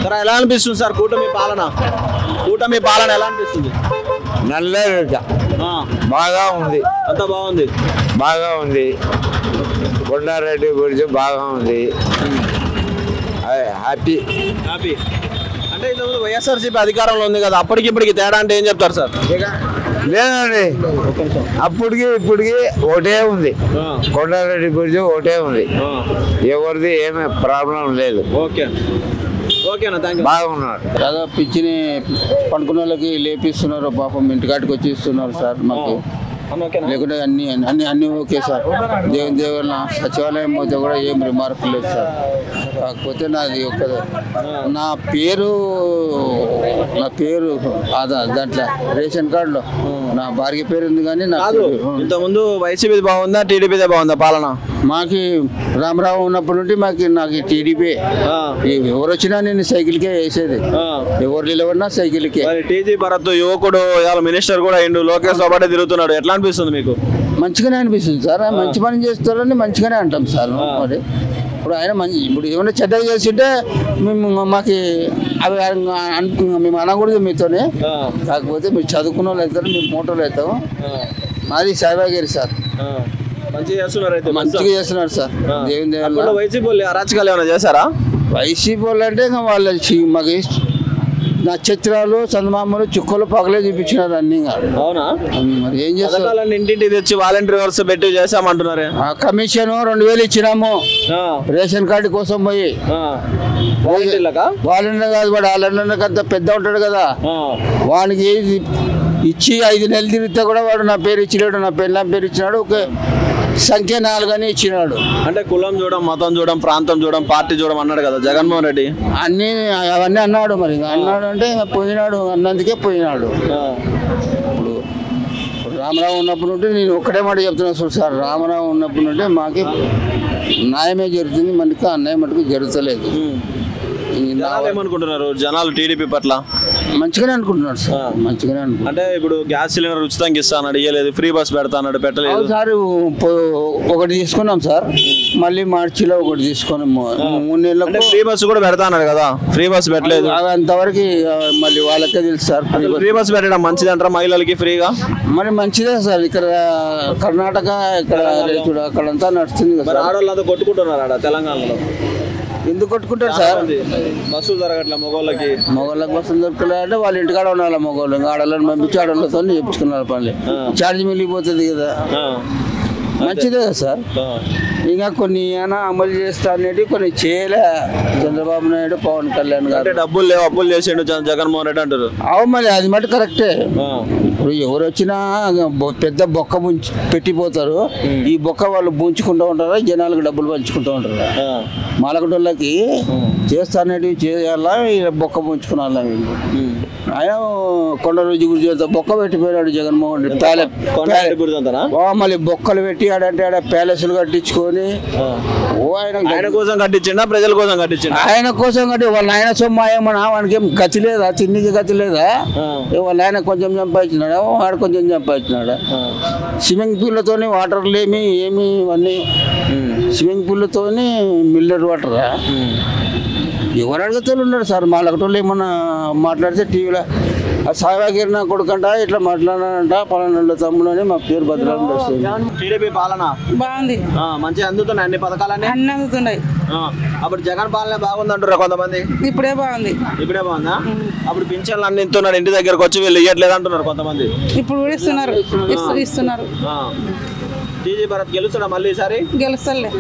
సరే ఎలా అనిపిస్తుంది సార్ కూటమి పాలన ఎలా అనిపిస్తుంది? నల్లరేట బాగా ఉంది, అంతా బాగుంది. కొండారెడ్డి గురించి బాగా ఉంది. హ్యాపీ. అంటే ఇంతకుముందు వైఎస్ఆర్సీపీ అధికారంలో ఉంది కదా, అప్పటికిప్పటికి తేడా అంటే ఏం చెప్తారు సార్? లేదండి, అప్పటికి ఇప్పటికి ఒకటే ఉంది. కొండారెడ్డి గురించి ఒకటే ఉంది, ఎవరిది ఏమీ ప్రాబ్లం లేదు. బాగున్నారు. దాదాపు పిచ్చిని పండుకున్న వాళ్ళకి లేపిస్తున్నారు, పాపం ఇంటికాటికి వచ్చి ఇస్తున్నారు సార్ మాకు. లేకుంటే అన్ని ఓకే సార్. దేవుళ్ళ సచివాలయం పోతే కూడా ఏం రిమార్క్ లేదు సార్. కాకపోతే నాది నా పేరు ఆధార్ దాంట్లో రేషన్ కార్డులో నా భార్య పేరు ఉంది. కానీ ఇంతకుముందు వైసీపీ బాగుందా టీడీపీదే బాగుందా పాలన? మాకి రామరావు ఉన్నప్పటి నుండి నాకు టీడీపీ. ఎవరు వచ్చినా నేను సైకిల్కే వేసేది, ఎవరు నిలబడినా సైకిల్కే. టీజీ భరత్ యువకుడు మినిస్టర్ కూడా అయిండు, లోకేష్ బాబు తిరుగుతున్నాడు, ఎట్లా అనిపిస్తుంది మీకు? మంచిగానే అనిపిస్తుంది సార్. మంచి పని చేస్తారని మంచిగానే అంటాం సార్. మరి ఇప్పుడు ఆయన ఇప్పుడు ఏమైనా చెడ్డగా చేస్తుంటే మాకు అవి మేము అనకూడదు మీతోనే. కాకపోతే మీరు చదువుకున్న వాళ్ళు అవుతారు, మేము మోటార్లు అవుతాము. మాది సాయిబాగిరి సార్. మంచిగా చేస్తున్నారు సార్. దేవుని వైసీపీ వాళ్ళు అరాచకాలు ఏమైనా చేశారా? వైసీపీ వాళ్ళు అంటే వాళ్ళు మాకు నక్షత్రాలు చందమామలు చుక్కలు పగలే చూపించినారు అన్ని. అవునా? మరి ఏం చేస్తారు? ఇంటింటికి తెచ్చి వాలంటీర్ వ్యవస్థ పెట్టి చేసామంటున్నారు. కమిషన్ 2000 ఇచ్చినాము రేషన్ కార్డు కోసం పోయి. వాలంటీర్ కాదు, వాడు వాలంటీర్ అంత పెద్ద ఉంటాడు కదా, వానికి ఇచ్చి 5 నెలలు తిరిగితే కూడా వాడు నా పేరు ఇచ్చినాడు, నా పేరు ఇచ్చినాడు. ఒక సంఖ్య 4 అని ఇచ్చినాడు. అంటే కులం చూడడం, మతం చూడడం, ప్రాంతం చూడడం, పార్టీ చూడడం అన్నాడు కదా జగన్మోహన్ రెడ్డి. అవన్నీ అన్నాడు. మరి అన్నాడు అంటే పోయినాడు, అన్నందుకే పోయినాడు. ఇప్పుడు రామరావు ఉన్నప్పటి నుండి నేను ఒక్కటే మాట చెప్తున్నాను సార్. రామరావు ఉన్నప్పటి నుండి మాకు న్యాయమే జరుగుతుంది, మనకి అన్యాయం మటుకు జరుగుతలేదు. ఏమనుకుంటున్నారు జనాలు టీడీపీ పట్ల? మంచిగానే అనుకుంటున్నాడు సార్, మంచిగానే అనుకుంటున్నాడు. అంటే ఇప్పుడు గ్యాస్ సిలిండర్ ఉచితంగా ఇస్తాను, ఇయ్యలేదు, ఫ్రీ బస్ పెడతాడు, పెట్టలేదు సార్. ఒకటి తీసుకున్నాం సార్, మళ్ళీ మార్చిలో ఒకటి తీసుకున్నాము. 3 నెలలకు ఫ్రీ బస్ కూడా పెడతాడు కదా, ఫ్రీ బస్ పెట్టలేదు. అంతవరకు మళ్ళీ వాళ్ళకే తెలుసు సార్. ఫ్రీ బస్ పెట్టడం మంచిది అంటారా మహిళలకి ఫ్రీగా? మరి మంచిదే సార్. ఇక్కడ కర్ణాటక ఇక్కడ అక్కడంతా నడుస్తుంది కదా. ఆడవాళ్ళంతా కొట్టుకుంటున్నారు తెలంగాణలో. ఎందుకు కొట్టుకుంటారు సార్? బస్సులు దొరకట్లే మగవాళ్ళకి బస్సులు దొరకలే అంటే వాళ్ళ ఇంటికాడ ఉండాలి. మగవాళ్ళు ఆడవాళ్ళని పంపించి ఆడవాళ్ళతో చెప్పుకున్నారు పనులు. ఛార్జ్ మిగిలిపోతుంది కదా, మంచిదే కదా సార్. ఇంకా కొన్ని అమలు చేస్తా అనేవి కొన్ని చేయలే చంద్రబాబు నాయుడు, పవన్ కళ్యాణ్ గారు. డబ్బులు లేవు, అప్పులు చేసిండు జగన్మోహన్ రెడ్డి అంటారు. మరి అది మటు కరెక్టే. ఇప్పుడు ఎవరు వచ్చినా పెద్ద బొక్క పెట్టిపోతారు. ఈ బొక్క వాళ్ళు బుంచుకుంటూ ఉంటారా, జనాలకు డబ్బులు పంచుకుంటూ ఉంటారు. మాలకటోళ్ళకి చేస్తానేటివి చేయాలా, బొక్క పుంచుకున్నా. ఆయన కొండ రోజు గురించి బొక్క పెట్టిపోయినాడు జగన్మోహన్ రెడ్డి. మళ్ళీ బొక్కలు పెట్టి ఆడంటే ఆడ ప్యాలెస్లు కట్టించుకొని ఆయన కోసం కట్టించిండా, ప్రజల కోసం కట్టించిండా? ఆయన కోసం కట్టి వాళ్ళ ఆయన సొమ్ము ఏమన్నా వానికి ఏం గతి లేదా, తిన్నికి గతి లేదా? వాళ్ళ ఆయన కొంచెం సంపాదించినాడు, వాడు కొంచెం సంపాదించినాడు. స్విమ్మింగ్ పూల్లతోని వాటర్లు ఏమి ఇవన్నీ స్విమ్మింగ్ పూల్లతో మిల్లర్ వాటరా? ఎవరు అడుగుతారు ఉన్నారు సార్. మాలకటోళ్ళు ఏమన్నా మాట్లాడితే టీవీలో సాయిబాగిరి నా కొడుకంట ఇట్లా మాట్లాడానంట, పలానా తమ్ముడు అని మా పేరు భద్రాలు వస్తుంది. టీడీపీ పాలన బాగుంది, మంచిగా అందుతున్నాయి అన్ని పథకాలన్నీ అన్ని అందుతున్నాయి. అప్పుడు జగన్ పాలన బాగుందంటారు కొంతమంది. ఇప్పుడే బాగుందా? అప్పుడు పింఛన్లు అన్ని ఇస్తున్నారు, ఇంటి దగ్గరకు వచ్చి వీళ్ళు ఇవ్వట్లేదు అంటున్నారు కొంతమంది. ఇప్పుడు కూడా ఇస్తున్నారు. టీజీ భరత్ గెలుస్తాడా మళ్ళీ ఈసారి? గెలుస్తలే.